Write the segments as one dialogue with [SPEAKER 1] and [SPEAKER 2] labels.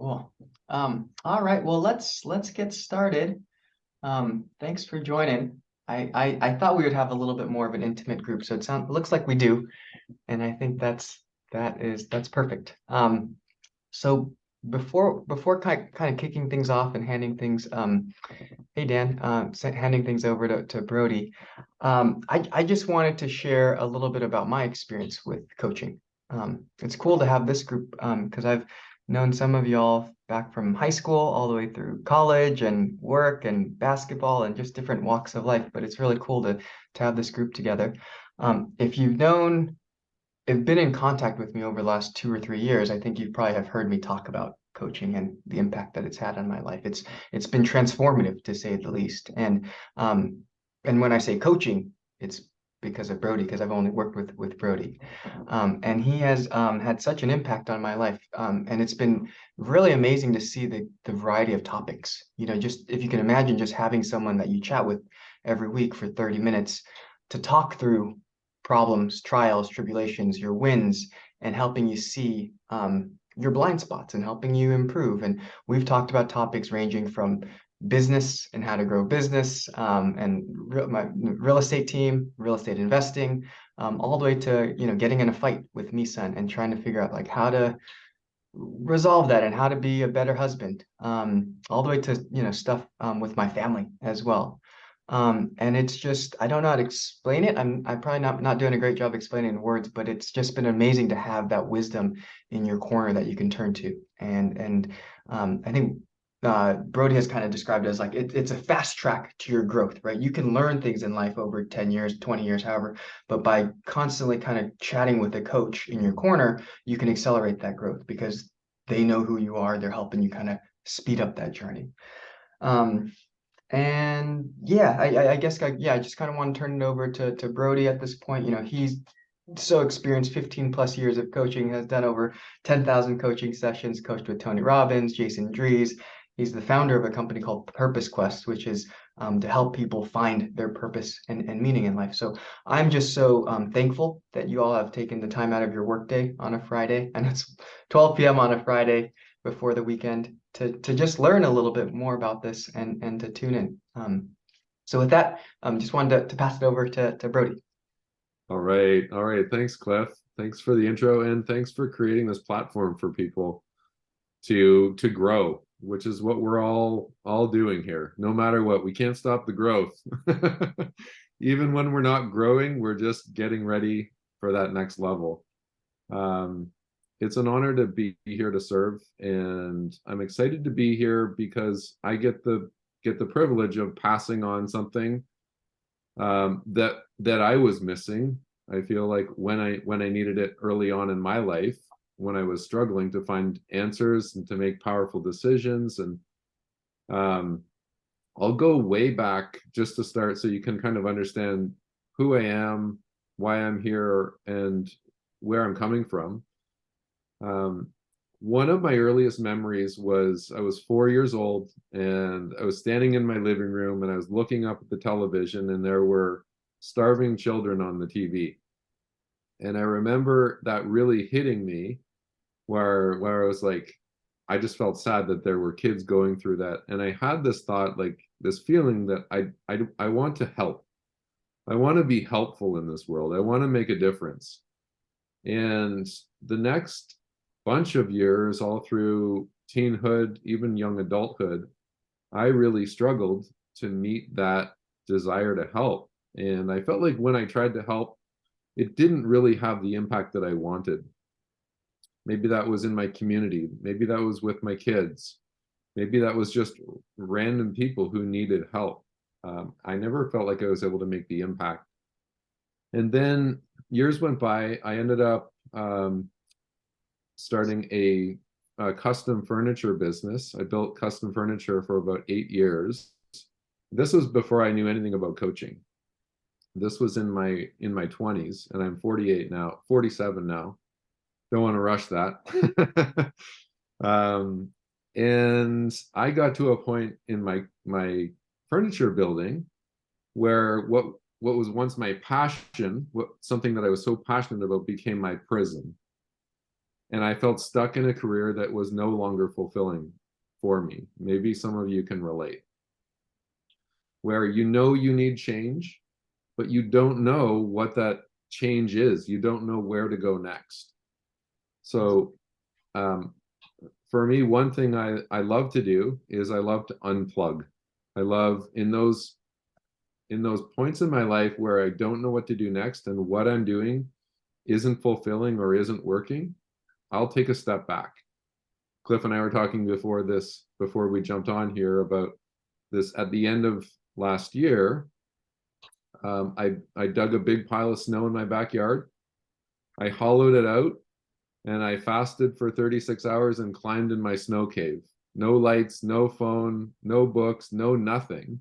[SPEAKER 1] Cool. All right. Well, let's get started. Thanks for joining. I thought we would have a little bit more of an intimate group, so it looks like we do, and I think that's perfect. So before kind of kicking things off and handing things, hey Dan, handing things over to Brodie, I just wanted to share a little bit about my experience with coaching. It's cool to have this group because I've known some of y'all back from high school all the way through college and work and basketball and just different walks of life. But it's really cool to have this group together. If you've been in contact with me over the last 2 or 3 years, I think you probably have heard me talk about coaching and the impact that it's had on my life. It's been transformative to say the least. And when I say coaching, it's because of Brodie, because I've only worked with Brodie. And he has had such an impact on my life. And it's been really amazing to see the variety of topics. Just if you can imagine just having someone that you chat with every week for 30 minutes to talk through problems, trials, tribulations, your wins, and helping you see your blind spots and helping you improve. And we've talked about topics ranging from business and how to grow business, and my real estate team, real estate investing, all the way to getting in a fight with Misa and trying to figure out like how to resolve that and how to be a better husband, all the way to stuff with my family as well. And it's just, I don't know how to explain it. I'm probably not doing a great job explaining in words, but it's just been amazing to have that wisdom in your corner that you can turn to. And I think Brodie has kind of described it as like it's a fast track to your growth, right? You can learn things in life over 10 years, 20 years, however, but by constantly kind of chatting with a coach in your corner, you can accelerate that growth because they know who you are. They're helping you kind of speed up that journey. And yeah, I guess I just kind of want to turn it over to Brodie at this point. He's so experienced, 15 plus years of coaching, has done over 10,000 coaching sessions, coached with Tony Robbins, Jason Drees. He's the founder of a company called Purpose Quest, which is to help people find their purpose and meaning in life. So I'm just so thankful that you all have taken the time out of your workday on a Friday, and it's 12 p.m. on a Friday before the weekend to just learn a little bit more about this and to tune in. So with that, just wanted to pass it over to Brodie.
[SPEAKER 2] All right. Thanks, Cliff. Thanks for the intro, and thanks for creating this platform for people to grow, which is what we're all doing here. No matter what, we can't stop the growth. Even when we're not growing, we're just getting ready for that next level. It's an honor to be here to serve, and I'm excited to be here because I get the privilege of passing on something that I was missing. I feel like when I needed it early on in my life, when I was struggling to find answers and to make powerful decisions. And I'll go way back just to start so you can kind of understand who I am, why I'm here, and where I'm coming from. One of my earliest memories was I was 4 years old, and I was standing in my living room, and I was looking up at the television, and there were starving children on the TV. And I remember that really hitting me, where I was like, I just felt sad that there were kids going through that. And I had this thought, like this feeling that I want to help. I want to be helpful in this world. I want to make a difference. And the next bunch of years, all through teenhood, even young adulthood, I really struggled to meet that desire to help. And I felt like when I tried to help, it didn't really have the impact that I wanted. Maybe that was in my community. Maybe that was with my kids. Maybe that was just random people who needed help. I never felt like I was able to make the impact. And then years went by. I ended up starting a custom furniture business. I built custom furniture for about 8 years. This was before I knew anything about coaching. This was in my 20s, and I'm 47 now. Don't want to rush that. And I got to a point in my furniture building where what was once my passion, something that I was so passionate about, became my prison. And I felt stuck in a career that was no longer fulfilling for me. Maybe some of you can relate, where you know you need change, but you don't know what that change is. You don't know where to go next. So for me, one thing I love to do is I love to unplug. I love in those points in my life where I don't know what to do next and what I'm doing isn't fulfilling or isn't working, I'll take a step back. Cliff and I were talking before we jumped on here about this at the end of last year. I dug a big pile of snow in my backyard. I hollowed it out and I fasted for 36 hours and climbed in my snow cave. No lights, no phone, no books, no nothing.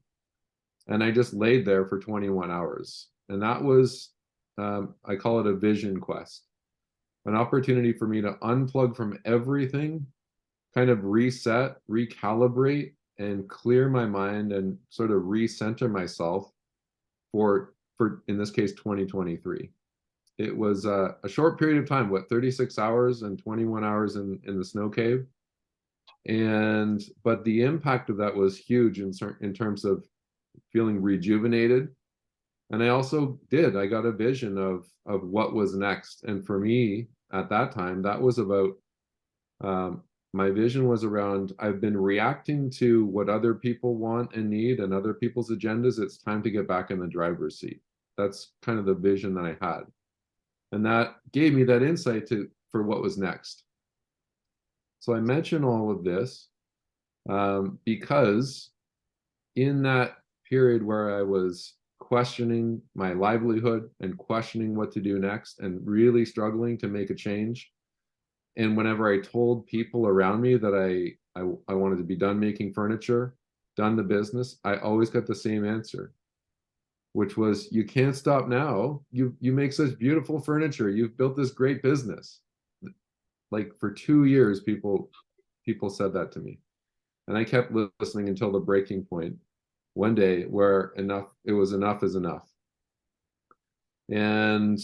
[SPEAKER 2] And I just laid there for 21 hours. And that was, I call it a vision quest, an opportunity for me to unplug from everything, kind of reset, recalibrate, and clear my mind and sort of recenter myself for in this case, 2023. It was a short period of time, 36 hours and 21 hours in the snow cave. But the impact of that was huge in terms of feeling rejuvenated. And I also I got a vision of what was next. And for me at that time, that was about, my vision was around, I've been reacting to what other people want and need and other people's agendas. It's time to get back in the driver's seat. That's kind of the vision that I had. And that gave me that insight for what was next. So I mention all of this because in that period where I was questioning my livelihood and questioning what to do next and really struggling to make a change, and whenever I told people around me that I wanted to be done making furniture, done the business, I always got the same answer, which was, you can't stop now. You make such beautiful furniture. You've built this great business. Like for 2 years, people said that to me. And I kept listening until the breaking point one day where it was enough is enough. And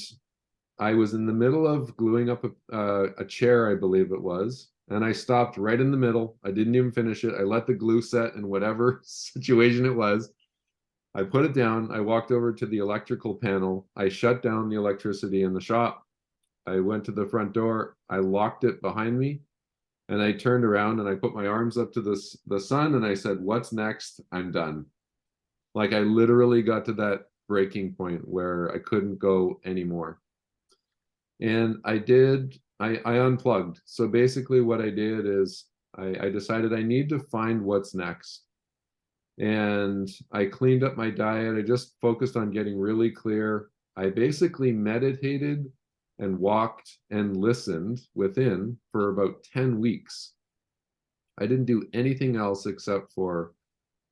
[SPEAKER 2] I was in the middle of gluing up a chair, I believe it was, and I stopped right in the middle. I didn't even finish it. I let the glue set in whatever situation it was. I put it down. I walked over to the electrical panel. I shut down the electricity in the shop. I went to the front door. I locked it behind me, and I turned around and I put my arms up to the sun and I said, "What's next? I'm done." Like I literally got to that breaking point where I couldn't go anymore. And I unplugged. So basically what I did is I decided I need to find what's next. And I cleaned up my diet. I just focused on getting really clear. I basically meditated and walked and listened within for about 10 weeks. I didn't do anything else except for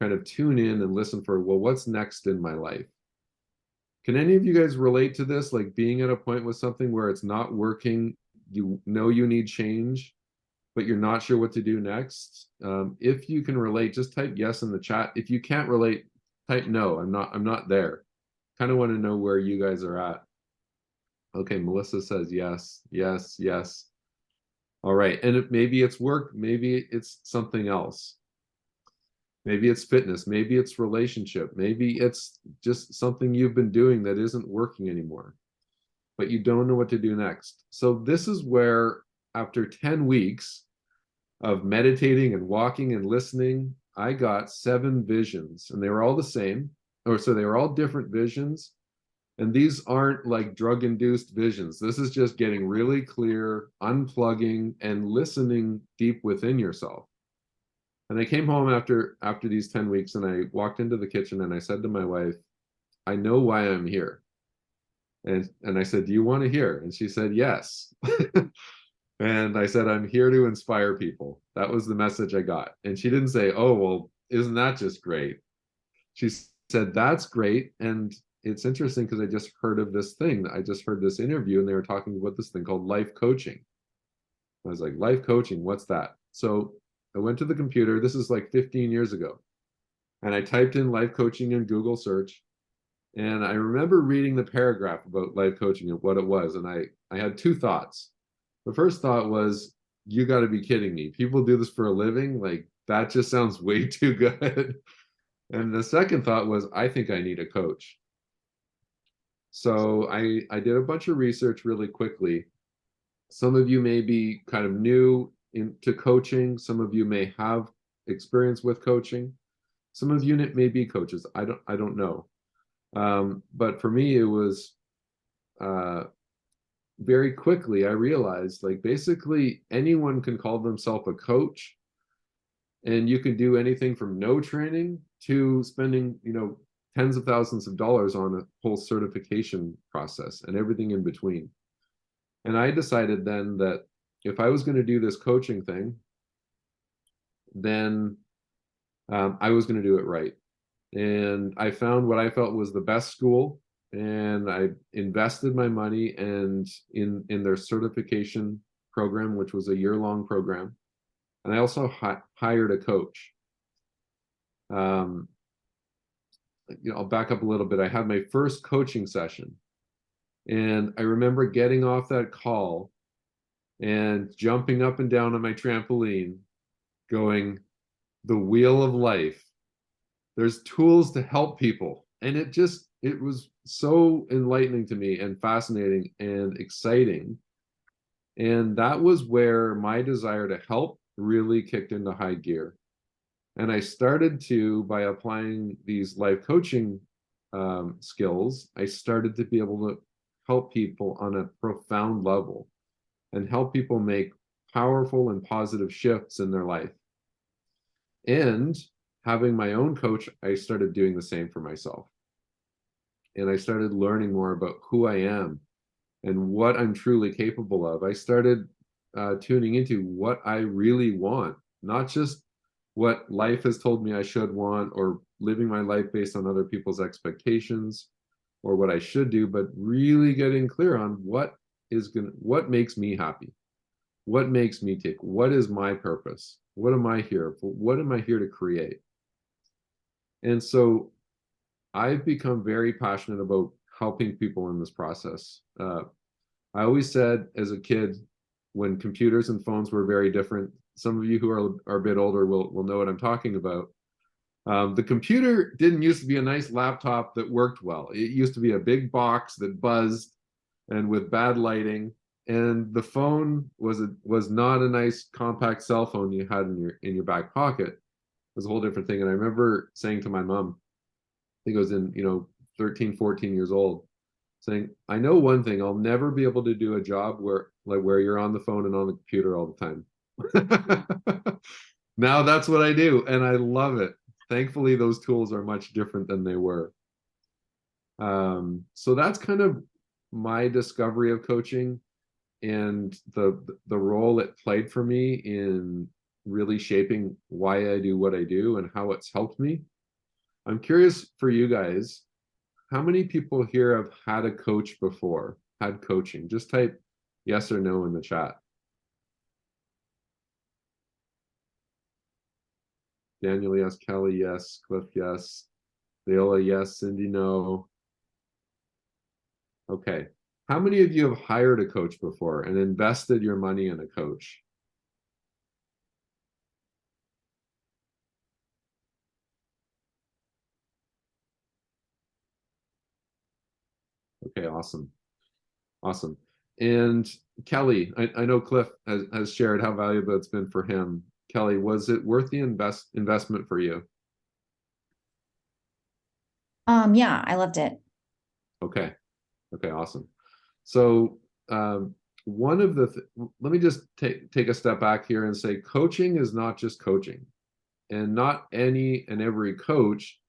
[SPEAKER 2] kind of tune in and listen for, well, what's next in my life? Can any of you guys relate to this? Like being at a point with something where it's not working, you know you need change, but you're not sure what to do next. If you can relate, just type yes in the chat. If you can't relate, type no. I'm not there. Kind of want to know where you guys are at. Okay, Melissa says yes, yes, yes. All right, and maybe it's work, maybe it's something else. Maybe it's fitness, maybe it's relationship, maybe it's just something you've been doing that isn't working anymore, but you don't know what to do next. So this is where, after 10 weeks of meditating and walking and listening, I got 7 visions, and they were all the same, so they were all different visions. And these aren't like drug-induced visions. This is just getting really clear, unplugging, and listening deep within yourself. And I came home after these 10 weeks and I walked into the kitchen and I said to my wife, I know why I'm here. And I said, do you want to hear? And she said, yes. And I said, I'm here to inspire people. That was the message I got. And she didn't say, oh, well, isn't that just great? She said, that's great. And it's interesting because I just heard of this thing. I just heard this interview and they were talking about this thing called life coaching. I was like, life coaching, what's that? So I went to the computer. This is like 15 years ago. And I typed in life coaching in Google search. And I remember reading the paragraph about life coaching and what it was. And I had 2 thoughts. The first thought was, you got to be kidding me. People do this for a living? Like, that just sounds way too good. And the second thought was, I think I need a coach. So I did a bunch of research really quickly. Some of you may be kind of new into coaching. Some of you may have experience with coaching. Some of you may be coaches. I don't know. But for me, it was uh, very quickly, I realized like basically anyone can call themselves a coach, and you can do anything from no training to spending, tens of thousands of dollars on a whole certification process and everything in between. And I decided then that if I was going to do this coaching thing, then I was going to do it right. And I found what I felt was the best school, and I invested my money and in their certification program, which was a year-long program. And I also hired a coach. I'll back up a little bit. I had my first coaching session, and I remember getting off that call and jumping up and down on my trampoline, going, the wheel of life. There's tools to help people. And it was so enlightening to me and fascinating and exciting. And that was where my desire to help really kicked into high gear. And I started to, by applying these life coaching skills, I started to be able to help people on a profound level and help people make powerful and positive shifts in their life. And having my own coach, I started doing the same for myself. And I started learning more about who I am and what I'm truly capable of. I started tuning into what I really want, not just what life has told me I should want, or living my life based on other people's expectations or what I should do, but really getting clear on what makes me happy, what makes me tick, what is my purpose, what am I here for, what am I here to create. And so I've become very passionate about helping people in this process. I always said as a kid, when computers and phones were very different, some of you who are a bit older will know what I'm talking about. The computer didn't used to be a nice laptop that worked well. It used to be a big box that buzzed and with bad lighting. And the phone was not a nice compact cell phone you had in your back pocket. It was a whole different thing. And I remember saying to my mom, I think I was in 13, 14 years old, saying, I know one thing, I'll never be able to do a job where you're on the phone and on the computer all the time. Now that's what I do, and I love it. Thankfully, those tools are much different than they were. So that's kind of my discovery of coaching and the role it played for me in really shaping why I do what I do and how it's helped me. I'm curious for you guys, how many people here have had a coach before, had coaching? Just type yes or no in the chat. Daniel, yes. Kelly, yes. Cliff, yes. Leola, yes. Cindy, no. Okay. How many of you have hired a coach before and invested your money in a coach? Okay, awesome. Awesome. And Kelly, I know Cliff has shared how valuable it's been for him. Kelly, was it worth the investment for you?
[SPEAKER 3] Yeah, I loved it.
[SPEAKER 2] Okay. Okay, awesome. So one of the let me just take a step back here and say coaching is not just coaching, and not any and every coach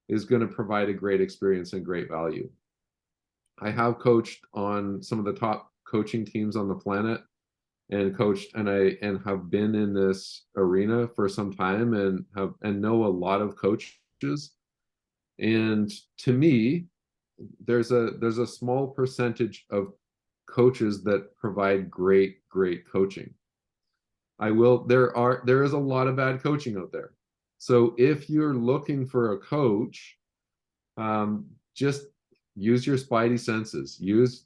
[SPEAKER 2] is going to provide a great experience and great value. I have coached on some of the top coaching teams on the planet, and coached and have been in this arena for some time and know a lot of coaches. And to me, there's a small percentage of coaches that provide great coaching. There is a lot of bad coaching out there. So if you're looking for a coach, just use your spidey senses,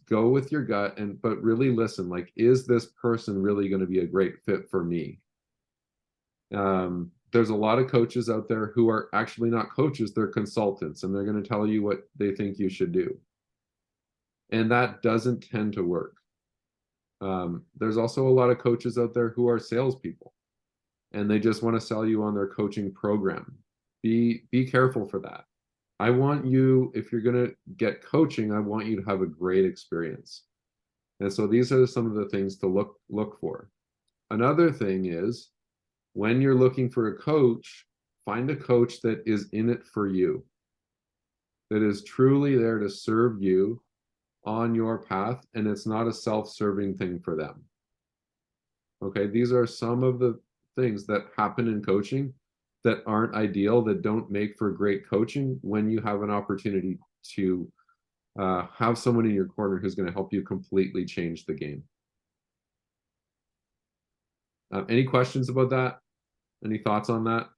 [SPEAKER 2] go with your gut, but really listen, like, is this person really going to be a great fit for me? There's a lot of coaches out there who are actually not coaches, they're consultants, and they're going to tell you what they think you should do. And that doesn't tend to work. There's also a lot of coaches out there who are salespeople, and they just want to sell you on their coaching program. Be careful for that. I want you, if you're going to get coaching, I want you to have a great experience. And so these are some of the things to look for. Another thing is, when you're looking for a coach, find a coach that is in it for you, that is truly there to serve you on your path, and it's not a self-serving thing for them. Okay, these are some of the things that happen in coaching that aren't ideal, that don't make for great coaching when you have an opportunity to have someone in your corner who's going to help you completely change the game. Any questions about that? Any thoughts on that?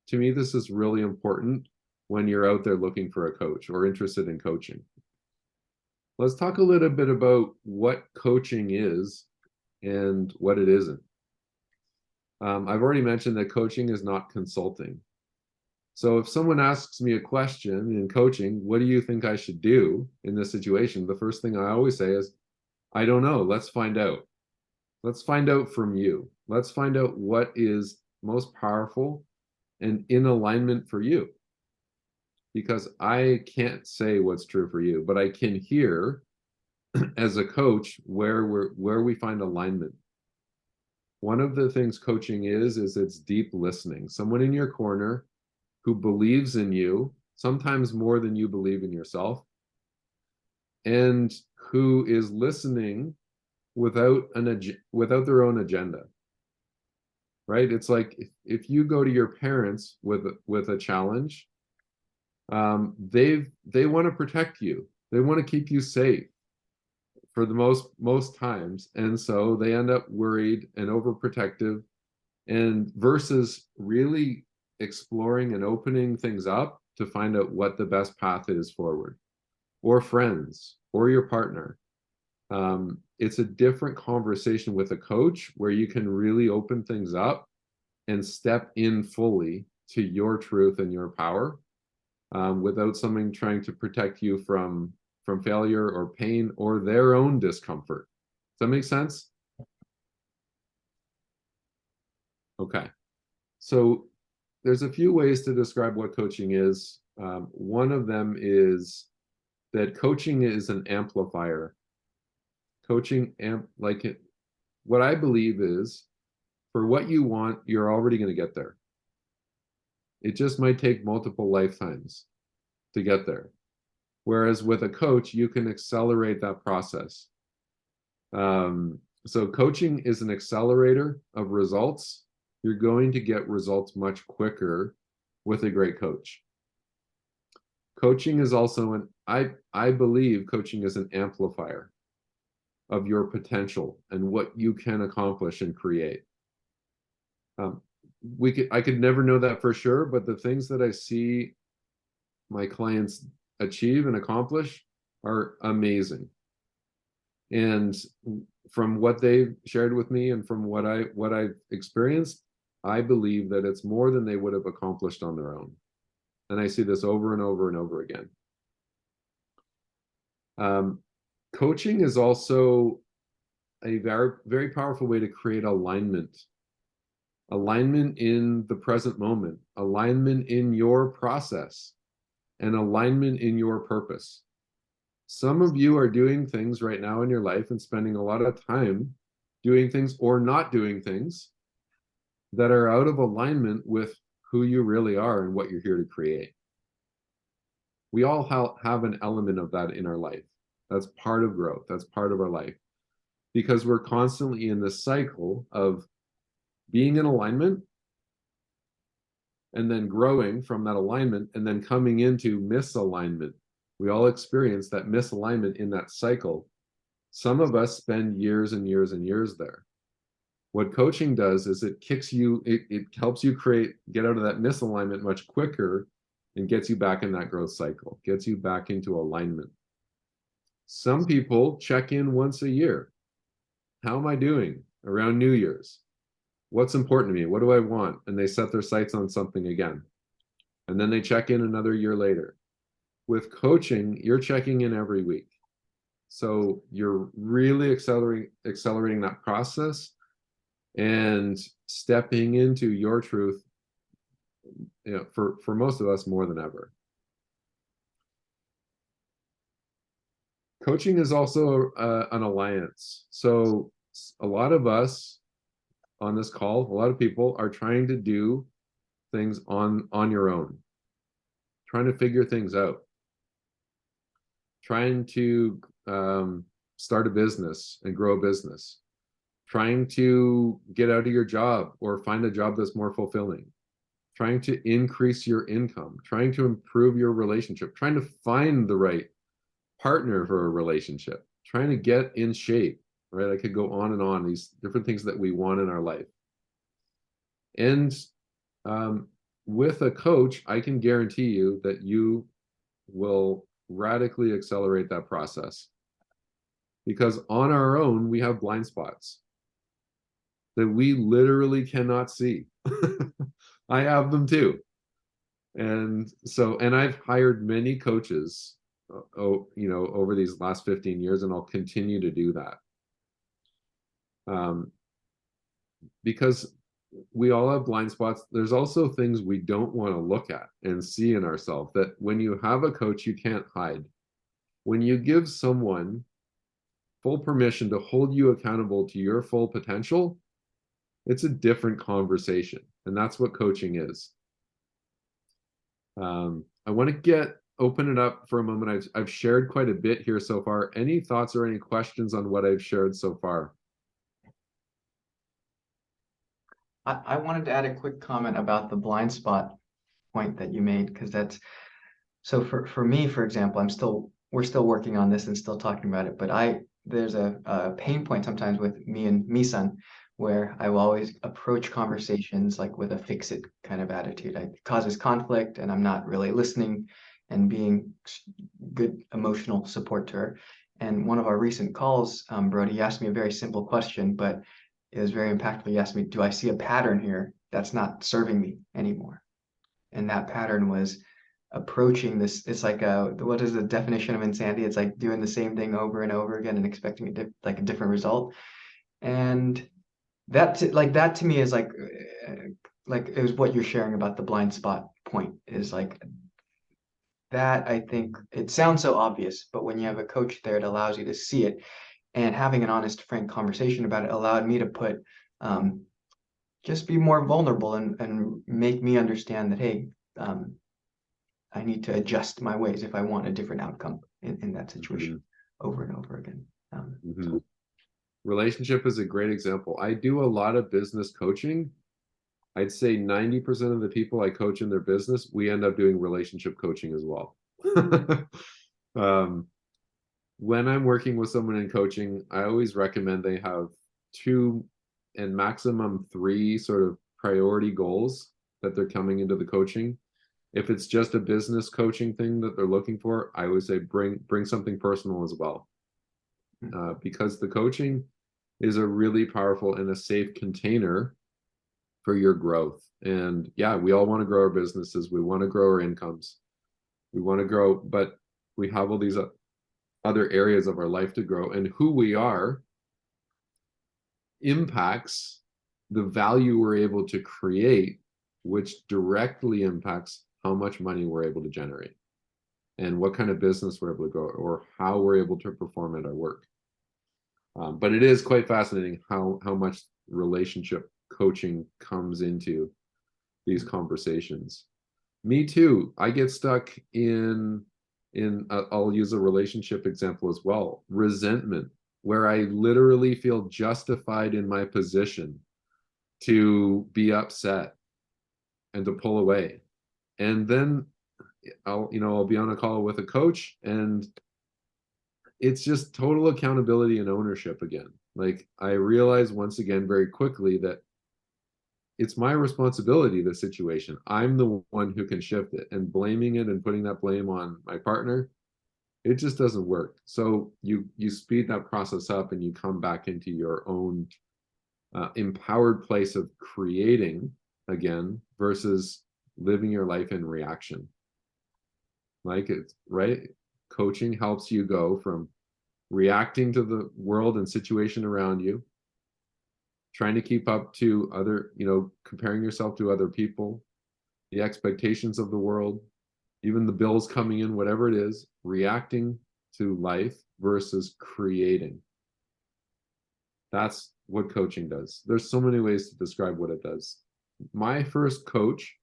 [SPEAKER 2] To me, this is really important when you're out there looking for a coach or interested in coaching. Let's talk a little bit about what coaching is and what it isn't. I've already mentioned that coaching is not consulting. So if someone asks me a question in coaching, what do you think I should do in this situation? The first thing I always say is, I don't know, let's find out. Let's find out from you. Let's find out what is most powerful and in alignment for you. Because I can't say what's true for you, but I can hear as a coach where we find alignment. One of the things coaching is it's deep listening. Someone in your corner who believes in you, sometimes more than you believe in yourself, and who is listening without their own agenda. Right? It's like if you go to your parents with a challenge, they want to protect you. They want to keep you safe for the most times, and so they end up worried and overprotective, and versus really exploring and opening things up to find out what the best path is forward. Or friends or your partner. It's a different conversation with a coach where you can really open things up and step in fully to your truth and your power, without someone trying to protect you from failure or pain or their own discomfort. Does that make sense? Okay. So there's a few ways to describe what coaching is. One of them is that coaching is an amplifier. What I believe is, for what you want, you're already going to get there. It just might take multiple lifetimes to get there. Whereas with a coach, you can accelerate that process. So coaching is an accelerator of results. You're going to get results much quicker with a great coach. Coaching is also I believe coaching is an amplifier of your potential and what you can accomplish and create. I could never know that for sure, but the things that I see my clients achieve and accomplish are amazing. And from what they've shared with me and from what I've experienced, I believe that it's more than they would have accomplished on their own. And I see this over and over and over again. Coaching is also a very, very powerful way to create alignment. Alignment in the present moment, alignment in your process, and alignment in your purpose. Some of you are doing things right now in your life and spending a lot of time doing things or not doing things that are out of alignment with who you really are and what you're here to create. We all have an element of that in our life. That's part of growth. That's part of our life. Because we're constantly in this cycle of being in alignment and then growing from that alignment and then coming into misalignment. We all experience that misalignment in that cycle. Some of us spend years and years and years there. What coaching does is it helps you get out of that misalignment much quicker and gets you back in that growth cycle, gets you back into alignment. Some people check in once a year. How am I doing around New Year's? What's important to me? What do I want? And they set their sights on something again. And then they check in another year later. With coaching, you're checking in every week. So you're really accelerating that process and stepping into your truth, for most of us more than ever. Coaching is also an alliance. So a lot of us on this call, a lot of people are trying to do things on your own, trying to figure things out, trying to start a business and grow a business, trying to get out of your job or find a job that's more fulfilling, trying to increase your income, trying to improve your relationship, trying to find the right partner for a relationship, trying to get in shape, right? I could go on, these different things that we want in our life. And with a coach, I can guarantee you that you will radically accelerate that process. Because on our own, we have blind spots that we literally cannot see. I have them too. And I've hired many coaches, over these last 15 years, and I'll continue to do that. Because we all have blind spots. There's also things we don't want to look at and see in ourselves that when you have a coach, you can't hide. When you give someone full permission to hold you accountable to your full potential, it's a different conversation. And that's what coaching is. I want to open it up for a moment. I've shared quite a bit here so far. Any thoughts or any questions on what I've shared so far?
[SPEAKER 1] I wanted to add a quick comment about the blind spot point that you made, because that's so for me, for example, we're still working on this and still talking about it, but there's a pain point sometimes with me and Misan, where I will always approach conversations like with a fix it kind of attitude. It causes conflict and I'm not really listening and being good emotional support to her. And one of our recent calls, Brodie asked me a very simple question, but it was very impactful. He asked me, do I see a pattern here that's not serving me anymore? And that pattern was approaching this. It's like what is the definition of insanity? It's like doing the same thing over and over again and expecting a different result. And that to me is like it was what you're sharing about the blind spot point, is like that. I think it sounds so obvious, but when you have a coach there, it allows you to see it. And having an honest, frank conversation about it allowed me to just be more vulnerable and make me understand that, hey, I need to adjust my ways if I want a different outcome in that situation over and over again.
[SPEAKER 2] Relationship is a great example. I do a lot of business coaching. I'd say 90% of the people I coach in their business, we end up doing relationship coaching as well. When I'm working with someone in coaching, I always recommend they have 2 and maximum 3 sort of priority goals that they're coming into the coaching. If it's just a business coaching thing that they're looking for, I always say bring something personal as well. Because the coaching is a really powerful and a safe container for your growth. And yeah, we all want to grow our businesses. We want to grow our incomes. We want to grow, but we have all these other areas of our life to grow, and who we are impacts the value we're able to create, which directly impacts how much money we're able to generate and what kind of business we're able to grow or how we're able to perform at our work. But it is quite fascinating how much relationship coaching comes into these conversations. Me too. I get stuck in I'll use a relationship example as well, resentment, where I literally feel justified in my position to be upset and to pull away. And then I'll be on a call with a coach, and it's just total accountability and ownership again. Like, I realize once again very quickly that it's my responsibility, the situation. I'm the one who can shift it, and blaming it and putting that blame on my partner, it just doesn't work. So you speed that process up and you come back into your own empowered place of creating again versus living your life in reaction. Like it's right. Coaching helps you go from reacting to the world and situation around you, trying to keep up to other, comparing yourself to other people, the expectations of the world, even the bills coming in, whatever it is, reacting to life versus creating. That's what coaching does. There's so many ways to describe what it does. My first coach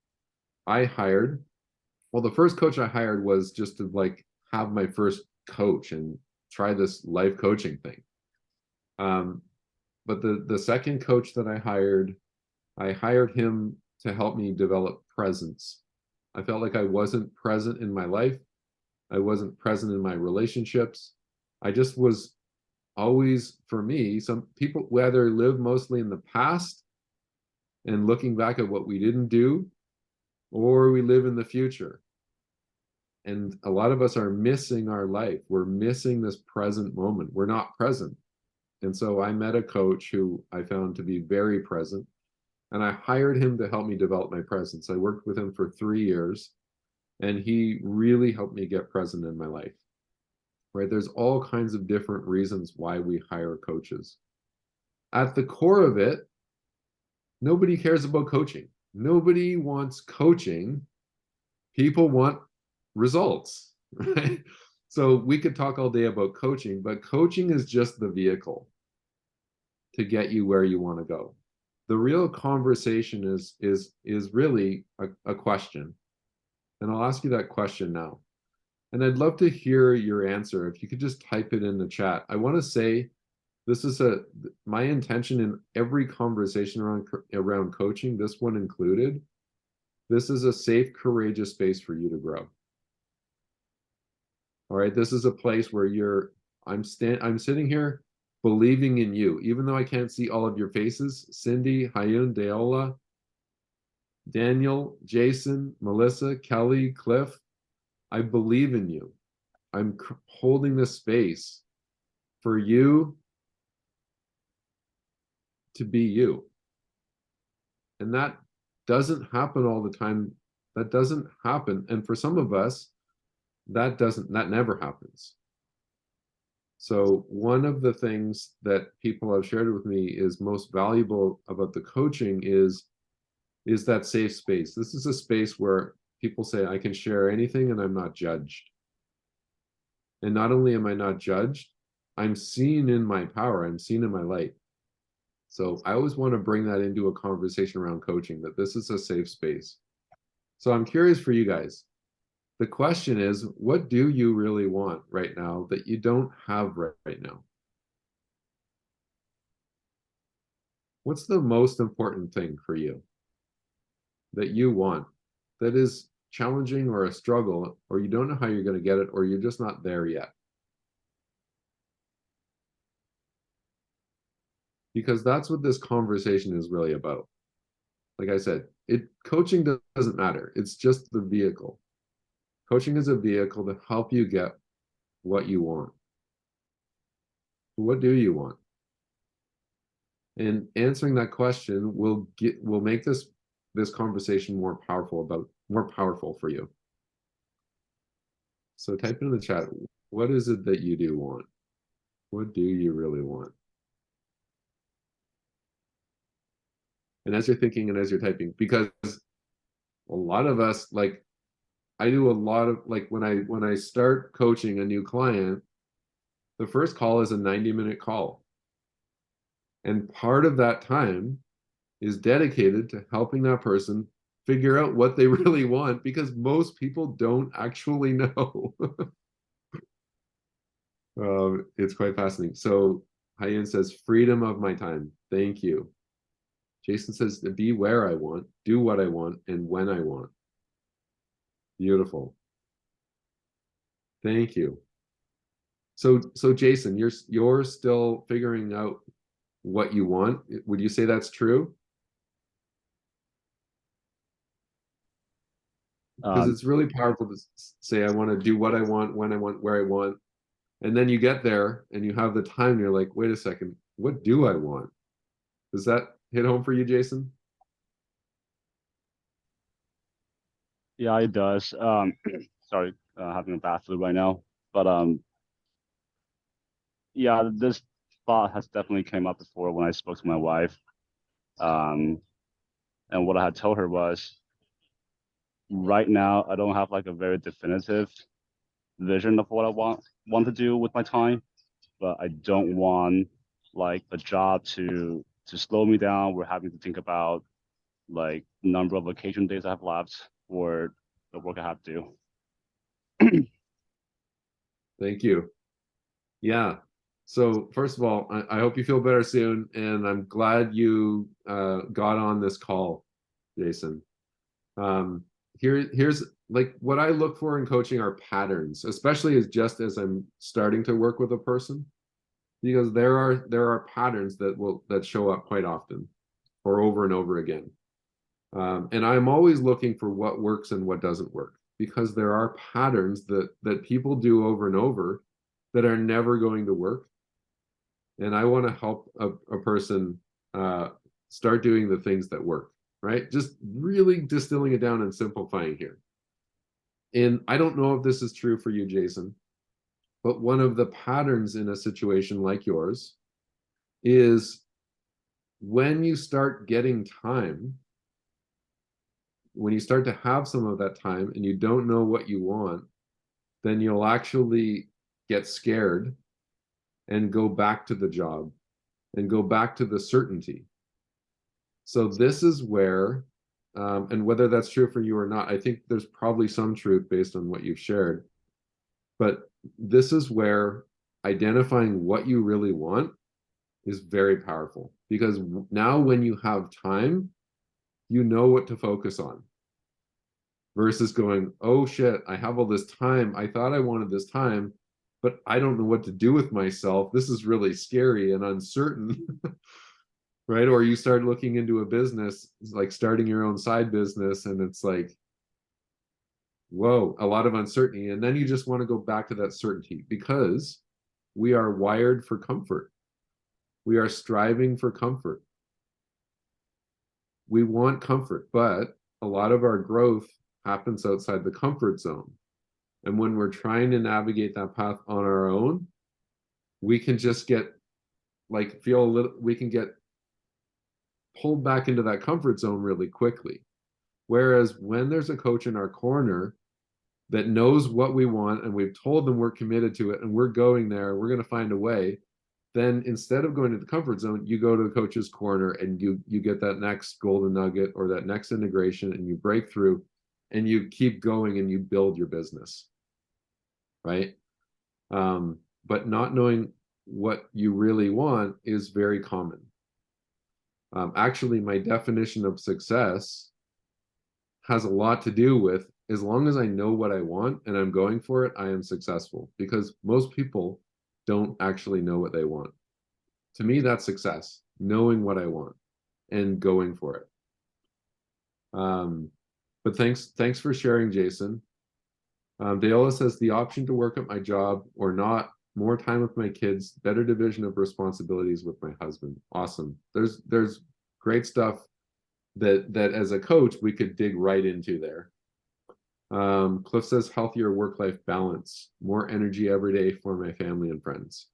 [SPEAKER 2] I hired, well, the first coach I hired was just to like have my first coach and try this life coaching thing. But the second coach that I hired him to help me develop presence. I felt like I wasn't present in my life. I wasn't present in my relationships. I just was always, for me, some people whether live mostly in the past and looking back at what we didn't do, or we live in the future. And a lot of us are missing our life. We're missing this present moment. We're not present. And so I met a coach who I found to be very present, and I hired him to help me develop my presence. I worked with him for 3 years, and he really helped me get present in my life. Right? There's all kinds of different reasons why we hire coaches. At the core of it, nobody cares about coaching. Nobody wants coaching. People want results, right? So we could talk all day about coaching, but coaching is just the vehicle to get you where you want to go. The real conversation is really a question. And I'll ask you that question now. And I'd love to hear your answer. If you could just type it in the chat. I want to say this is my intention in every conversation around coaching, this one included. This is a safe, courageous space for you to grow. All right, this is a place where I'm sitting here believing in you, even though I can't see all of your faces. Cindy, Hayun, Deola, Daniel, Jason, Melissa, Kelly, Cliff, I believe in you. I'm holding this space for you to be you. And that doesn't happen all the time. That doesn't happen. And for some of us, that never happens. So one of the things that people have shared with me is most valuable about the coaching is that safe space. This is a space where people say, I can share anything and I'm not judged. And not only am I not judged, I'm seen in my power, I'm seen in my light. So I always want to bring that into a conversation around coaching, that this is a safe space. So I'm curious for you guys. The question is, what do you really want right now that you don't have right now? What's the most important thing for you that you want, that is challenging or a struggle, or you don't know how you're going to get it, or you're just not there yet? Because that's what this conversation is really about. Like I said, coaching doesn't matter. It's just the vehicle. Coaching is a vehicle to help you get what you want. What do you want? And answering that question will make this conversation more powerful for you. So type in the chat, what is it that you do want? What do you really want? And as you're thinking and as you're typing, because a lot of us, like, I do a lot of, like, when I start coaching a new client, the first call is a 90-minute call. And part of that time is dedicated to helping that person figure out what they really want, because most people don't actually know. It's quite fascinating. So Hayan says, freedom of my time. Thank you. Jason says, to be where I want, do what I want, and when I want. Beautiful. Thank you. So Jason, you're still figuring out what you want. Would you say that's true? Because it's really powerful to say, I want to do what I want, when I want, where I want. And then you get there and you have the time, and you're like, wait a second, what do I want? Does that hit home for you, Jason?
[SPEAKER 4] Yeah, it does. Sorry, having a bath flu right now. But yeah, this thought has definitely came up before when I spoke to my wife. Um, and what I had told her was, right now I don't have like a very definitive vision of what I want to do with my time, but I don't want like a job to slow me down. We're having to think about like number of vacation days I have left or the work I have to do.
[SPEAKER 2] Thank you. Yeah. So first of all, I hope you feel better soon, and I'm glad you got on this call, Jason. Here's like what I look for in coaching are patterns, especially as I'm starting to work with a person, because there are patterns that show up quite often, or over and over again. And I'm always looking for what works and what doesn't work, because there are patterns that people do over and over that are never going to work. And I want to help a person start doing the things that work, right? Just really distilling it down and simplifying here. And I don't know if this is true for you, Jason, but one of the patterns in a situation like yours is when you start getting time, when you start to have some of that time and you don't know what you want, then you'll actually get scared and go back to the job and go back to the certainty. So this is where, and whether that's true for you or not, I think there's probably some truth based on what you've shared, but this is where identifying what you really want is very powerful, because now when you have time, you know what to focus on, versus going, oh shit, I have all this time. I thought I wanted this time, but I don't know what to do with myself. This is really scary and uncertain. Right? Or you start looking into a business, like starting your own side business, and it's like, whoa, a lot of uncertainty. And then you just want to go back to that certainty, because we are wired for comfort. We are striving for comfort. We want comfort, but a lot of our growth happens outside the comfort zone. And when we're trying to navigate that path on our own, we can just get like, we can get pulled back into that comfort zone really quickly. Whereas when there's a coach in our corner that knows what we want, and we've told them we're committed to it and we're going there, we're going to find a way, then instead of going to the comfort zone, you go to the coach's corner and you get that next golden nugget or that next integration, and you break through and you keep going and you build your business, right? But not knowing what you really want is very common. Actually, my definition of success has a lot to do with, as long as I know what I want and I'm going for it, I am successful, because most people don't actually know what they want. To me, that's success, knowing what I want and going for it. But thanks for sharing, Jason. Deola says, the option to work at my job or not, more time with my kids, better division of responsibilities with my husband. Awesome. There's great stuff that as a coach we could dig right into there. Cliff says, healthier work-life balance, more energy every day for my family and friends.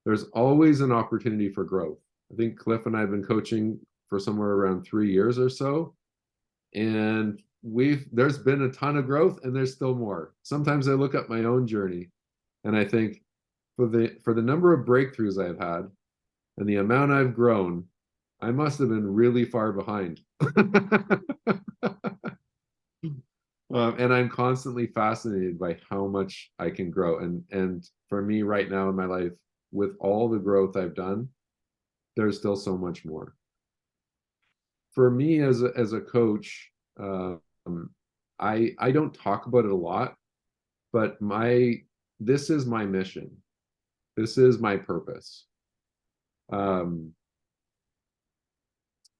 [SPEAKER 2] There's always an opportunity for growth. I think Cliff and I have been coaching for somewhere around 3 years or so, and there's been a ton of growth, and there's still more. Sometimes I look at my own journey and I think, for the number of breakthroughs I've had and the amount I've grown, I must have been really far behind. And I'm constantly fascinated by how much I can grow. And for me right now in my life, with all the growth I've done, there's still so much more. For me as a coach, I don't talk about it a lot, but this is my mission. This is my purpose. And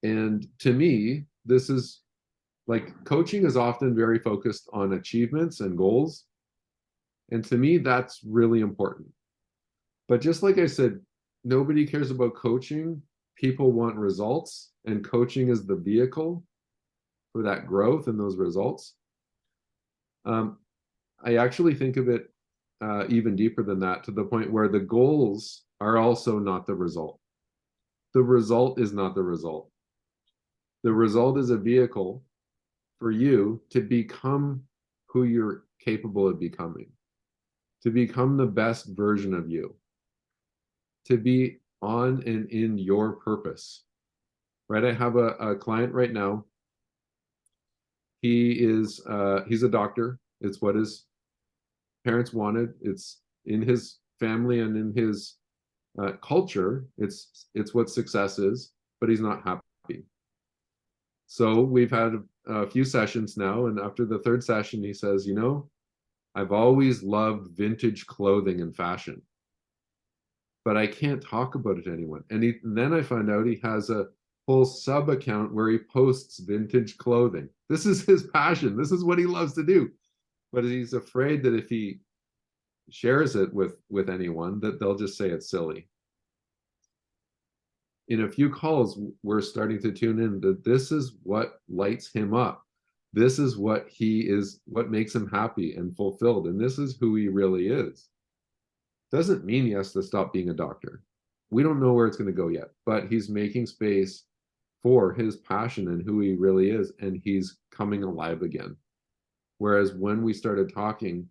[SPEAKER 2] to me, this is like coaching is often very focused on achievements and goals. And to me, that's really important. But just like I said, nobody cares about coaching. People want results, and coaching is the vehicle for that growth and those results. I actually think of it even deeper than that, to the point where the goals are also not the result. The result is not the result. The result is a vehicle for you to become who you're capable of becoming, to become the best version of you, to be on and in your purpose, right? I have a client right now. He's a doctor. It's what his parents wanted. It's in his family and in his culture. It's what success is, but he's not happy. So we've had a few sessions now, and after the third session, he says, you know, I've always loved vintage clothing and fashion, but I can't talk about it to anyone. And then I find out he has a whole sub account where he posts vintage clothing. This is his passion. This is what he loves to do. But he's afraid that if he shares it with anyone, that they'll just say it's silly. In a few calls, we're starting to tune in that this is what lights him up. This is what makes him happy and fulfilled. And this is who he really is. Doesn't mean he has to stop being a doctor. We don't know where it's going to go yet, but he's making space for his passion and who he really is. And he's coming alive again. Whereas when we started talking,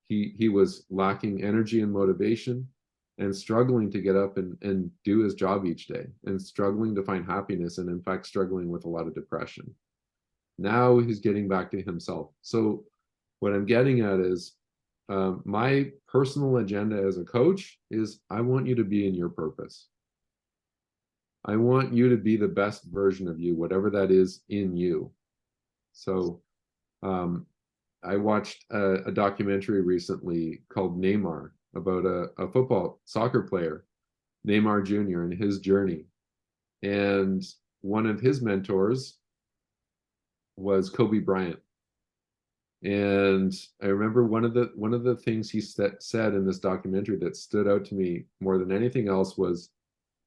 [SPEAKER 2] he was lacking energy and motivation, and struggling to get up and do his job each day, and struggling to find happiness, and in fact struggling with a lot of depression. Now he's getting back to himself. So what I'm getting at is my personal agenda as a coach is I want you to be in your purpose. I want you to be the best version of you, whatever that is in you. So I watched a documentary recently called Neymar, about a soccer player, Neymar Jr., and his journey. And one of his mentors was Kobe Bryant. And I remember one of the things he said in this documentary that stood out to me more than anything else was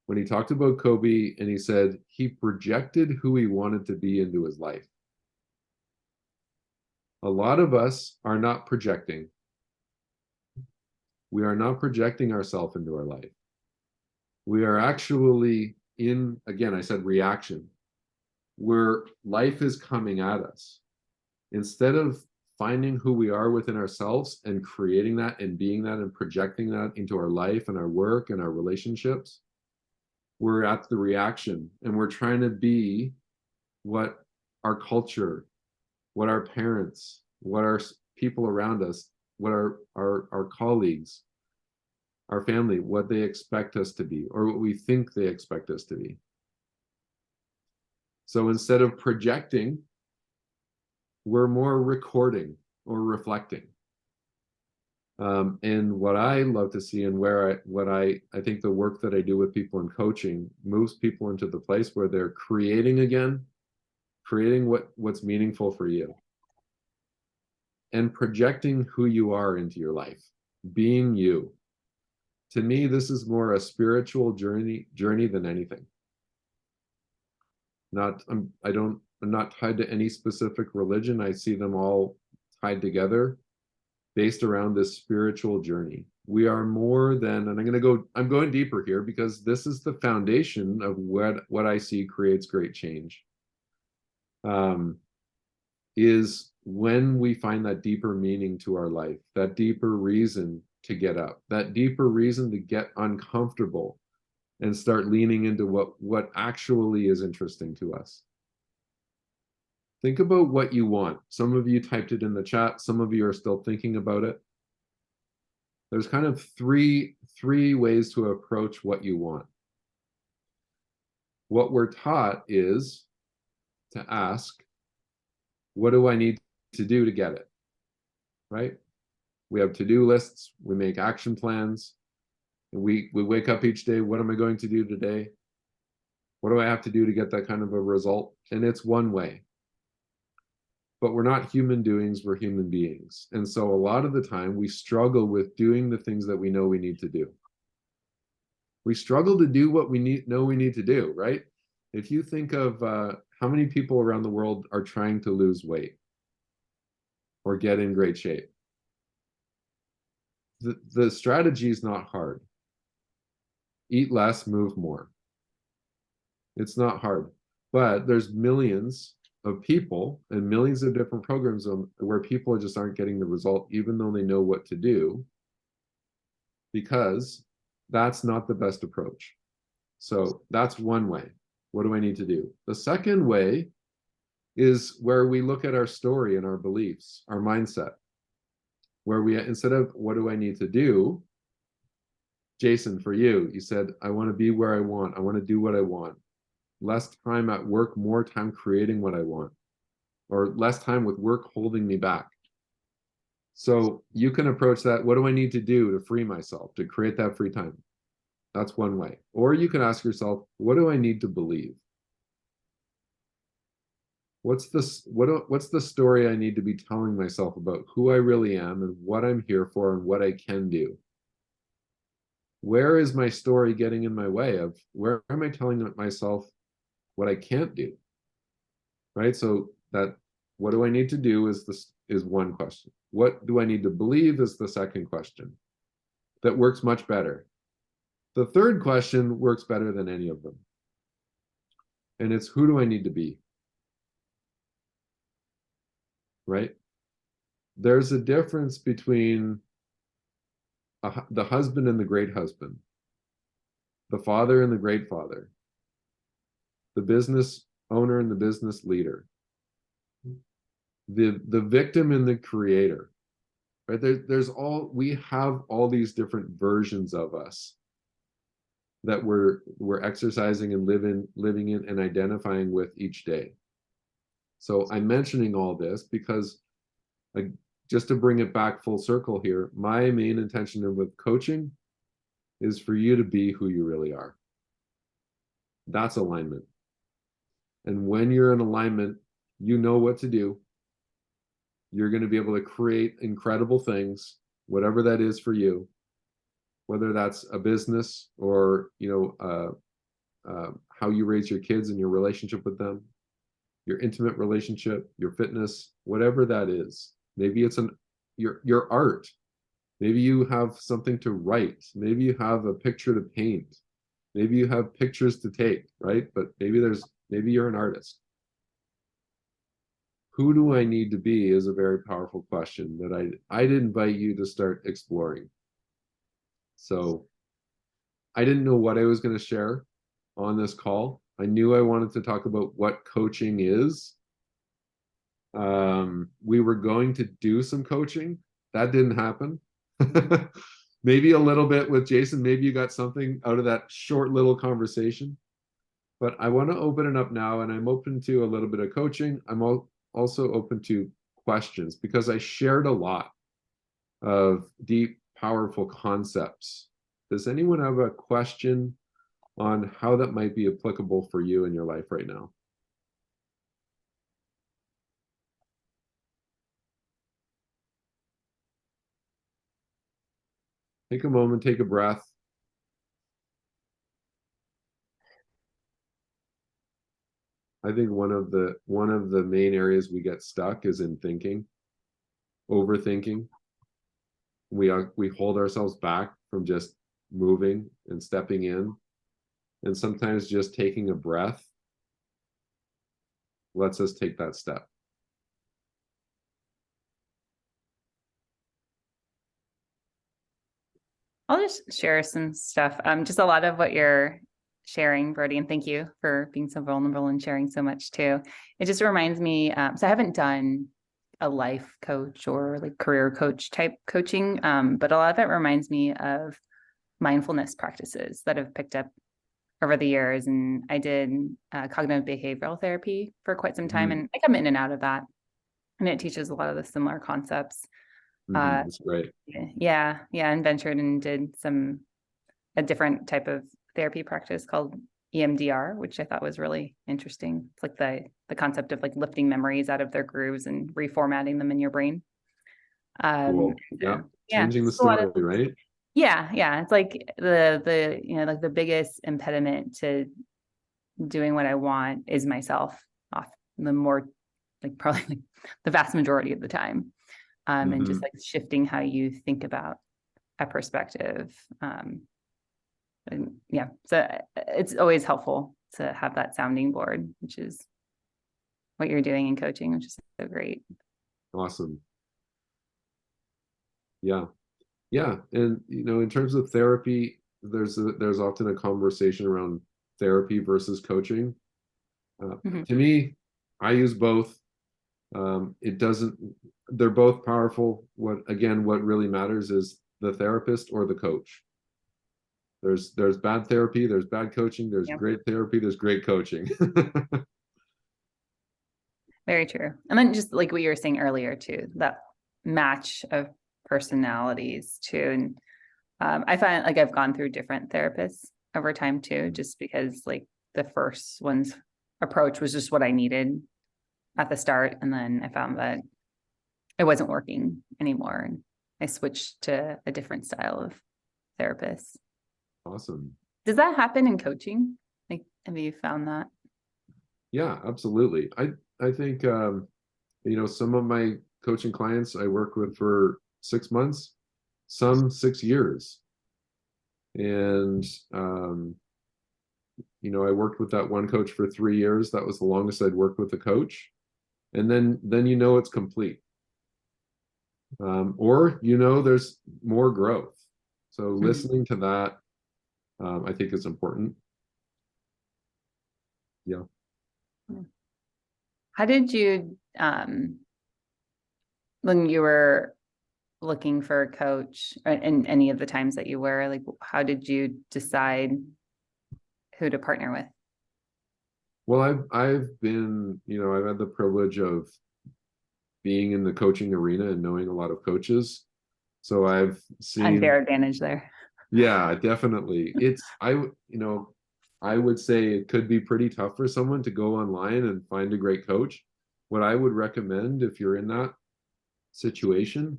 [SPEAKER 2] when he talked about Kobe, and he said he projected who he wanted to be into his life. A lot of us are not projecting. We are not projecting ourselves into our life. We are actually in, again, I said reaction, where life is coming at us. Instead of finding who we are within ourselves and creating that and being that and projecting that into our life and our work and our relationships, we're at the reaction, and we're trying to be what our culture, what our parents, what our people around us, what our colleagues, our family, what they expect us to be, or what we think they expect us to be. So instead of projecting, we're more recording or reflecting. And what I love to see, and what I think the work that I do with people in coaching moves people into the place where they're creating again, creating what's meaningful for you, and projecting who you are into your life, being you. To me, this is more a spiritual journey than anything. I'm not tied to any specific religion. I see them all tied together based around this spiritual journey. We are more than, and I'm going deeper here because this is the foundation of what I see creates great change. Is when we find that deeper meaning to our life, that deeper reason to get up, that deeper reason to get uncomfortable and start leaning into what actually is interesting to us. Think about what you want. Some of you typed it in the chat. Some of you are still thinking about it. There's kind of three ways to approach what you want. What we're taught is to ask, what do I need to do to get it? Right? We have to-do lists. We make action plans. And we wake up each day. What am I going to do today? What do I have to do to get that kind of a result? And it's one way. but we're not human doings, we're human beings. And so a lot of the time we struggle with doing the things that we know we need to do. We struggle to do what we know we need to do, right? If you think of how many people around the world are trying to lose weight or get in great shape, the strategy is not hard. Eat less, move more. It's not hard, but there's millions of people and millions of different programs where people just aren't getting the result, even though they know what to do, because that's not the best approach. So that's one way. What do I need to do? The second way is where we look at our story and our beliefs, our mindset, where we, instead of what do I need to do, Jason, for you, you said, I want to be where I want. I want to do what I want. Less time at work, more time creating what I want, or less time with work holding me back. So you can approach that. What do I need to do to free myself, to create that free time? That's one way. Or you can ask yourself, what do I need to believe? What's the story I need to be telling myself about who I really am and what I'm here for and what I can do? Where is my story getting in my way of where am I telling myself what I can't do? Right? So that what do I need to do is one question. What do I need to believe is the second question. That works much better. The third question works better than any of them. And it's who do I need to be? Right? There's a difference between the husband and the great husband, the father and the great father, the business owner and the business leader, the victim and the creator. Right? We have all these different versions of us that we're exercising and living in and identifying with each day. So I'm mentioning all this because just to bring it back full circle here, my main intention with coaching is for you to be who you really are. That's alignment. And when you're in alignment, you know what to do. You're going to be able to create incredible things, whatever that is for you, whether that's a business or, how you raise your kids and your relationship with them, your intimate relationship, your fitness, whatever that is. Maybe it's your art. Maybe you have something to write. Maybe you have a picture to paint. Maybe you have pictures to take, right? But maybe you're an artist. Who do I need to be is a very powerful question that I'd invite you to start exploring. So I didn't know what I was going to share on this call. I knew I wanted to talk about what coaching is. We were going to do some coaching. That didn't happen. Maybe a little bit with Jason. Maybe you got something out of that short little conversation. But I want to open it up now, and I'm open to a little bit of coaching. I'm also open to questions because I shared a lot of deep, powerful concepts. Does anyone have a question on how that might be applicable for you in your life right now? Take a moment, take a breath. I think one of the main areas we get stuck is in thinking, overthinking. We hold ourselves back from just moving and stepping in. And sometimes just taking a breath lets us take that step.
[SPEAKER 5] I'll just share some stuff. Just a lot of what you're sharing, Brodie, and thank you for being so vulnerable and sharing so much too. It just reminds me, so I haven't done a life coach or like career coach type coaching, but a lot of it reminds me of mindfulness practices that I've picked up over the years. And I did cognitive behavioral therapy for quite some time, and I come in and out of that. And it teaches a lot of the similar concepts.
[SPEAKER 2] That's great.
[SPEAKER 5] And ventured and did a different type of therapy practice called EMDR, which I thought was really interesting. It's like the concept of like lifting memories out of their grooves and reformatting them in your brain.
[SPEAKER 2] Cool. Yeah. Changing the
[SPEAKER 5] just a lot
[SPEAKER 2] story,
[SPEAKER 5] of,
[SPEAKER 2] right?
[SPEAKER 5] yeah. It's like the like the biggest impediment to doing what I want is myself off the more like probably like the vast majority of the time. And just like shifting how you think about a perspective. And yeah, so it's always helpful to have that sounding board, which is what you're doing in coaching, which is so great.
[SPEAKER 2] Awesome. Yeah. Yeah. And, in terms of therapy, there's often a conversation around therapy versus coaching. To me, I use both. They're both powerful. What really matters is the therapist or the coach. There's bad therapy, there's bad coaching, there's great therapy, there's great coaching.
[SPEAKER 5] Very true. And then just like what you were saying earlier too, that match of personalities too. And I find like I've gone through different therapists over time too, just because like the first one's approach was just what I needed at the start. And then I found that it wasn't working anymore. And I switched to a different style of therapist.
[SPEAKER 2] Awesome.
[SPEAKER 5] Does that happen in coaching? Like, have you found that?
[SPEAKER 2] Yeah, absolutely. I think some of my coaching clients I work with for 6 months, some 6 years. And I worked with that one coach for 3 years. That was the longest I'd worked with a coach. And then it's complete. Or there's more growth. So listening to that, I think is important. Yeah.
[SPEAKER 5] How did you, when you were looking for a coach, and any of the times that you were, like, how did you decide who to partner with?
[SPEAKER 2] Well, I've been, I've had the privilege of being in the coaching arena and knowing a lot of coaches. So I've seen
[SPEAKER 5] Unfair advantage there.
[SPEAKER 2] Yeah, definitely. I would say it could be pretty tough for someone to go online and find a great coach. What I would recommend if you're in that situation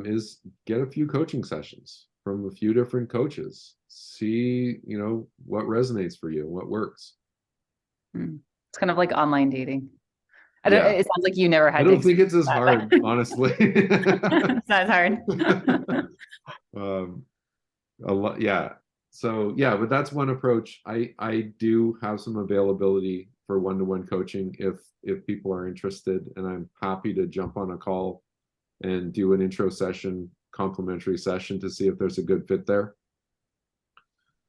[SPEAKER 2] is get a few coaching sessions from a few different coaches. See, what resonates for you, what works.
[SPEAKER 5] It's kind of like online dating.
[SPEAKER 2] Yeah.
[SPEAKER 5] It sounds like you never had.
[SPEAKER 2] I don't think it's as hard, honestly.
[SPEAKER 5] It's not as hard.
[SPEAKER 2] A lot, yeah. So yeah, but that's one approach. I do have some availability for one-to-one coaching if people are interested, and I'm happy to jump on a call and do an intro session, complimentary session, to see if there's a good fit there.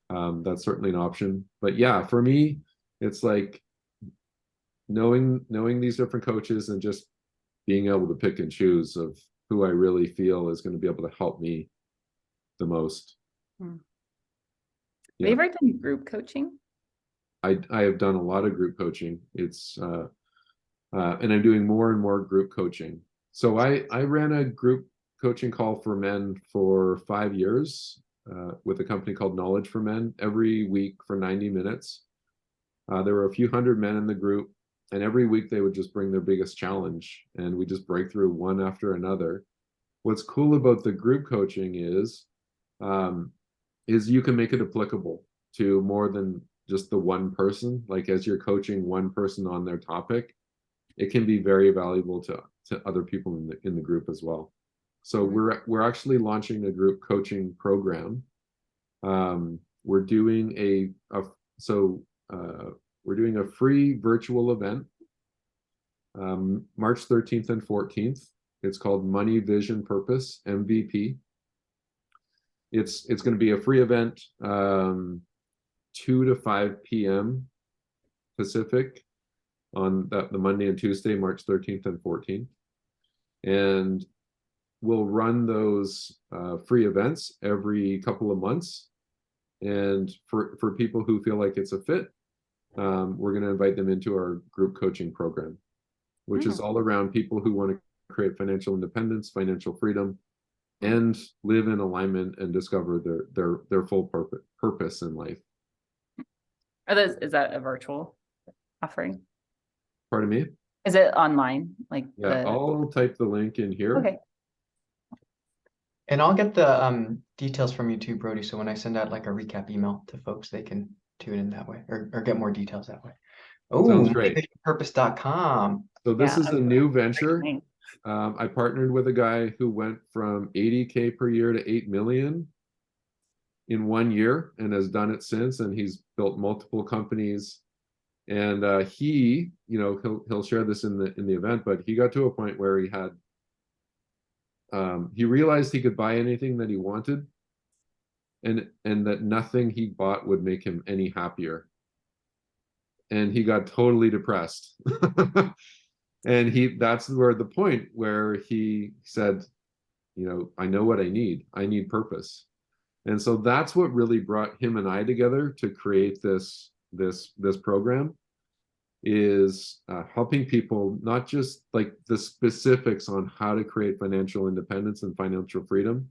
[SPEAKER 2] That's certainly an option. But yeah, for me, it's like knowing these different coaches and just being able to pick and choose of who I really feel is going to be able to help me the most.
[SPEAKER 5] Have
[SPEAKER 2] Yeah.
[SPEAKER 5] you ever done group coaching?
[SPEAKER 2] I have done a lot of group coaching. It's and I'm doing more and more group coaching. So I ran a group coaching call for men for 5 years with a company called Knowledge for Men every week for 90 minutes. There were a few hundred men in the group, and every week they would just bring their biggest challenge, and we just break through one after another. What's cool about the group coaching is you can make it applicable to more than just the one person. Like as you're coaching one person on their topic, it can be very valuable to other people in the group as well. So we're actually launching a group coaching program. We're doing we're doing a free virtual event March 13th and 14th. It's called Money, Vision, Purpose, MVP. It's going to be a free event, 2 to 5 p.m. Pacific on the Monday and Tuesday, March 13th and 14th. And we'll run those free events every couple of months. And for people who feel like it's a fit, we're going to invite them into our group coaching program, which is all around people who want to create financial independence, financial freedom, and live in alignment and discover their full purpose in life.
[SPEAKER 5] Is that a virtual offering?
[SPEAKER 2] Pardon me?
[SPEAKER 5] Is it online? Like
[SPEAKER 2] Yeah, I'll type the link in here.
[SPEAKER 5] okay.
[SPEAKER 1] And I'll get the details from you too, Brodie. So when I send out like a recap email to folks, they can tune in that way or get more details that way. Oh,
[SPEAKER 2] Sounds great.
[SPEAKER 1] motivationpurpose.com.
[SPEAKER 2] So this is a new venture.
[SPEAKER 5] Great.
[SPEAKER 2] I partnered with a guy who went from 80K per year to 8 million in 1 year and has done it since. And he's built multiple companies. And he, you know, he'll share this in the event, but he got to a point where he had he realized he could buy anything that he wanted, and that nothing he bought would make him any happier. And he got totally depressed. And that's where the point where he said, you know, I know what I need purpose. And so that's what really brought him and I together to create this program, is helping people, not just like the specifics on how to create financial independence and financial freedom,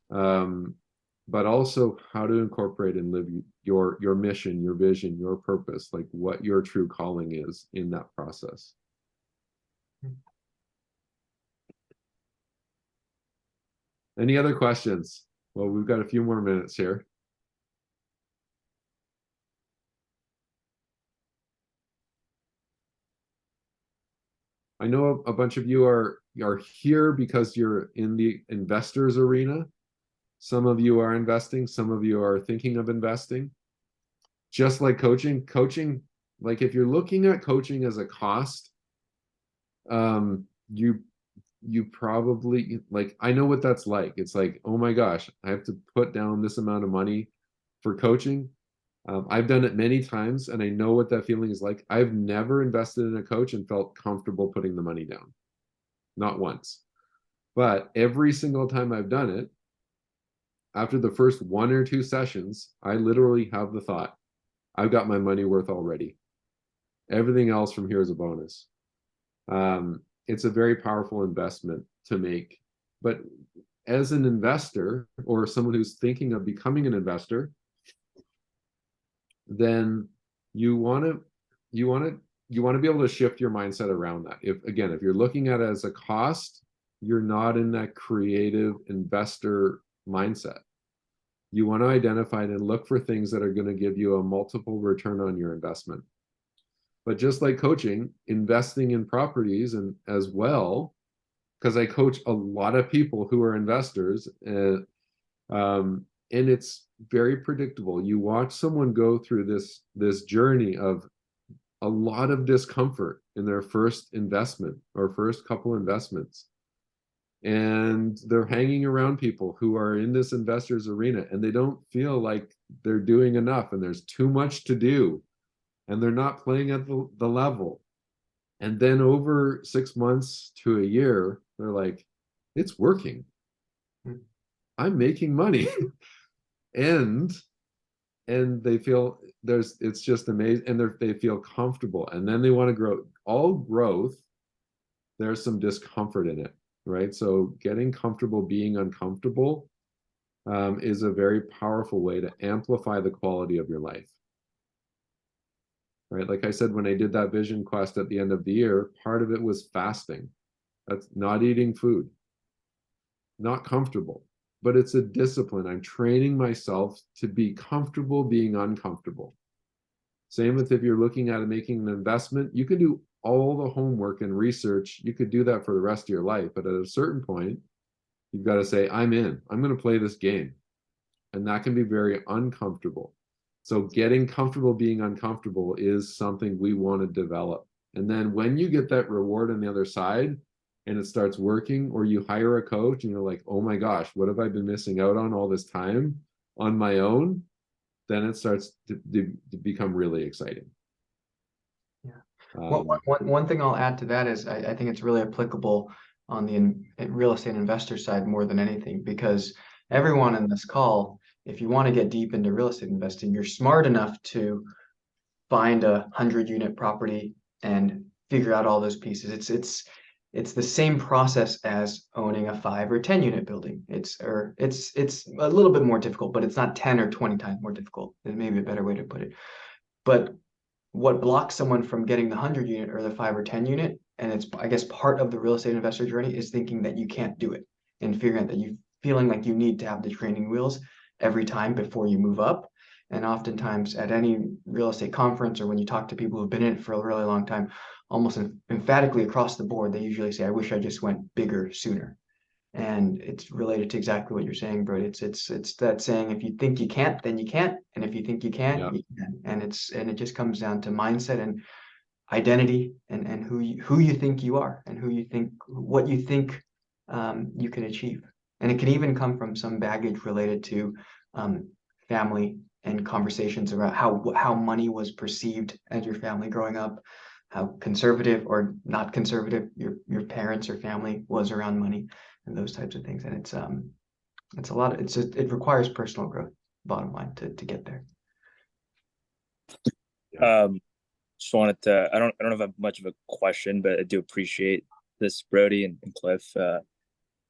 [SPEAKER 2] but also how to incorporate and live your mission, your vision, your purpose, like what your true calling is in that process. Any other questions? Well, we've got a few more minutes here. I know a bunch of you are here because you're in the investors arena. Some of you are investing, some of you are thinking of investing. Just like coaching, like if you're looking at coaching as a cost, you probably, like, I know what that's like. It's like, oh my gosh, I have to put down this amount of money for coaching. I've done it many times and I know what that feeling is like. I've never invested in a coach and felt comfortable putting the money down. Not once. But every single time I've done it, after the first 1 or 2 sessions, I literally have the thought, I've got my money worth already. Everything else from here is a bonus. It's a very powerful investment to make. But as an investor or someone who's thinking of becoming an investor, then you want to be able to shift your mindset around that. If you're looking at it as a cost, you're not in that creative investor mindset. You want to identify it and look for things that are going to give you a multiple return on your investment. But just like coaching, investing in properties and as well, because I coach a lot of people who are investors, and it's very predictable. You watch someone go through this journey of a lot of discomfort in their first investment or first couple investments. And they're hanging around people who are in this investors arena and they don't feel like they're doing enough and there's too much to do and they're not playing at the level. And then over 6 months to a year, they're like, it's working. I'm making money. and they feel it's just amazing, and they feel comfortable, and then they want to grow. All growth, there's some discomfort in it, right? So getting comfortable being uncomfortable is a very powerful way to amplify the quality of your life, right? Like I said, when I did that vision quest at the end of the year, part of it was fasting. That's not eating food, not comfortable. But it's a discipline. I'm training myself to be comfortable being uncomfortable. Same with if you're looking at making an investment, you can do all the homework and research. You could do that for the rest of your life. But at a certain point, you've got to say, I'm in. I'm going to play this game. And that can be very uncomfortable. So getting comfortable being uncomfortable is something we want to develop. And then when you get that reward on the other side, and it starts working, or you hire a coach and you're like, oh my gosh, what have I been missing out on all this time on my own? Then it starts to become really exciting.
[SPEAKER 1] Yeah. One thing I'll add to that is I think it's really applicable on the real estate investor side more than anything, because everyone in this call, if you want to get deep into real estate investing, you're smart enough to find a 100-unit property and figure out all those pieces. It's the same process as owning a 5 or 10-unit building. It's a little bit more difficult, but it's not 10 or 20 times more difficult. It may be a better way to put it. But what blocks someone from getting the 100 unit or the 5 or 10 unit, and it's, I guess, part of the real estate investor journey, is thinking that you can't do it and figuring out that you feeling like you need to have the training wheels every time before you move up. And oftentimes at any real estate conference or when you talk to people who've been in it for a really long time, almost emphatically across the board, they usually say, I wish I just went bigger sooner. And it's related to exactly what you're saying, Brody. It's that saying, if you think you can't, then you can't. And if you think you can,
[SPEAKER 2] Yeah.
[SPEAKER 1] you can. And it just comes down to mindset and identity and who you think you are and what you think you can achieve. And it can even come from some baggage related to family and conversations about how money was perceived as your family growing up, how conservative or not conservative your parents or family was around money and those types of things. And it's a lot of, it requires personal growth, bottom line, to get there.
[SPEAKER 6] Just wanted to, I don't have much of a question, but I do appreciate this, Brodie and Cliff.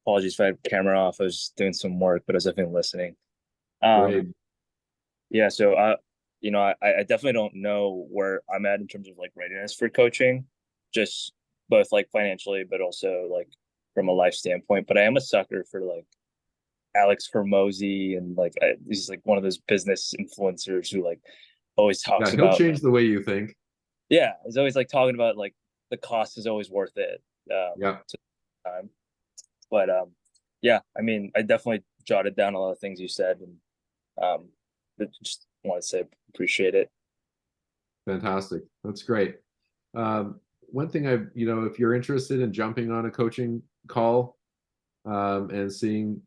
[SPEAKER 6] Apologies if I had camera off. I was doing some work, but I was definitely listening.
[SPEAKER 2] Great.
[SPEAKER 6] Yeah, so I definitely don't know where I'm at in terms of like readiness for coaching, just both like financially, but also like from a life standpoint. But I am a sucker for like Alex Hormozy and like he's like one of those business influencers who like always talks
[SPEAKER 2] He'll
[SPEAKER 6] about
[SPEAKER 2] change the way you think.
[SPEAKER 6] Yeah, he's always like talking about like the cost is always worth it.
[SPEAKER 2] Yeah.
[SPEAKER 6] To time. But yeah, I mean, I definitely jotted down a lot of things you said, and but just want to say appreciate it.
[SPEAKER 2] Fantastic. That's great. One thing if you're interested in jumping on a coaching call and seeing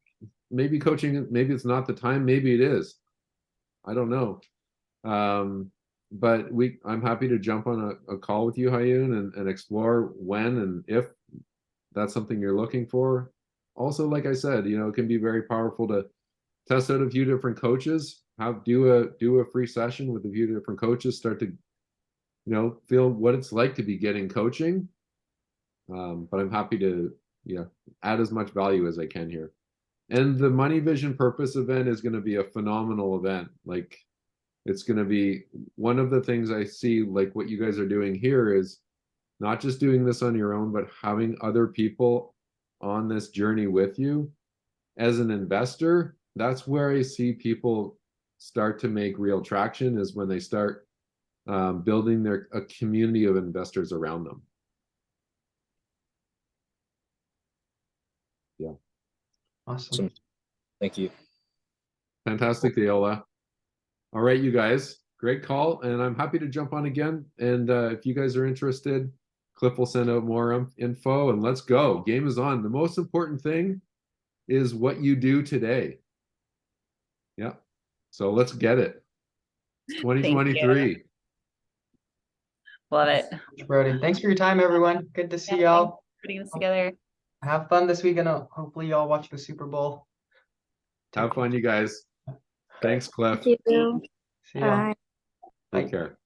[SPEAKER 2] maybe coaching, maybe it's not the time, maybe it is. I don't know. But I'm happy to jump on a call with you, Hayun, and explore when and if that's something you're looking for. Also, like I said, it can be very powerful to test out a few different coaches, do a free session with a few different coaches, start to feel what it's like to be getting coaching. But I'm happy to add as much value as I can here. And the Money Vision Purpose event is going to be a phenomenal event. Like, it's going to be one of the things I see, like what you guys are doing here, is not just doing this on your own, but having other people on this journey with you. As an investor, that's where I see people start to make real traction, is when they start building a community of investors around them. Yeah.
[SPEAKER 1] Awesome.
[SPEAKER 6] Thank you.
[SPEAKER 2] Fantastic, Deola. All right, you guys, great call, and I'm happy to jump on again. And if you guys are interested, Cliff will send out more info, and let's go. Game is on. The most important thing is what you do today. Yeah. So let's get it. 2023.
[SPEAKER 5] Love it.
[SPEAKER 1] Brody, thanks for your time, everyone. Good to see y'all.
[SPEAKER 5] Putting this together.
[SPEAKER 1] Have fun this weekend. Hopefully y'all watch the Super Bowl.
[SPEAKER 2] Have fun, you guys. Thanks, Cliff.
[SPEAKER 3] Thank you.
[SPEAKER 1] See y'all.
[SPEAKER 3] Bye.
[SPEAKER 2] Take care.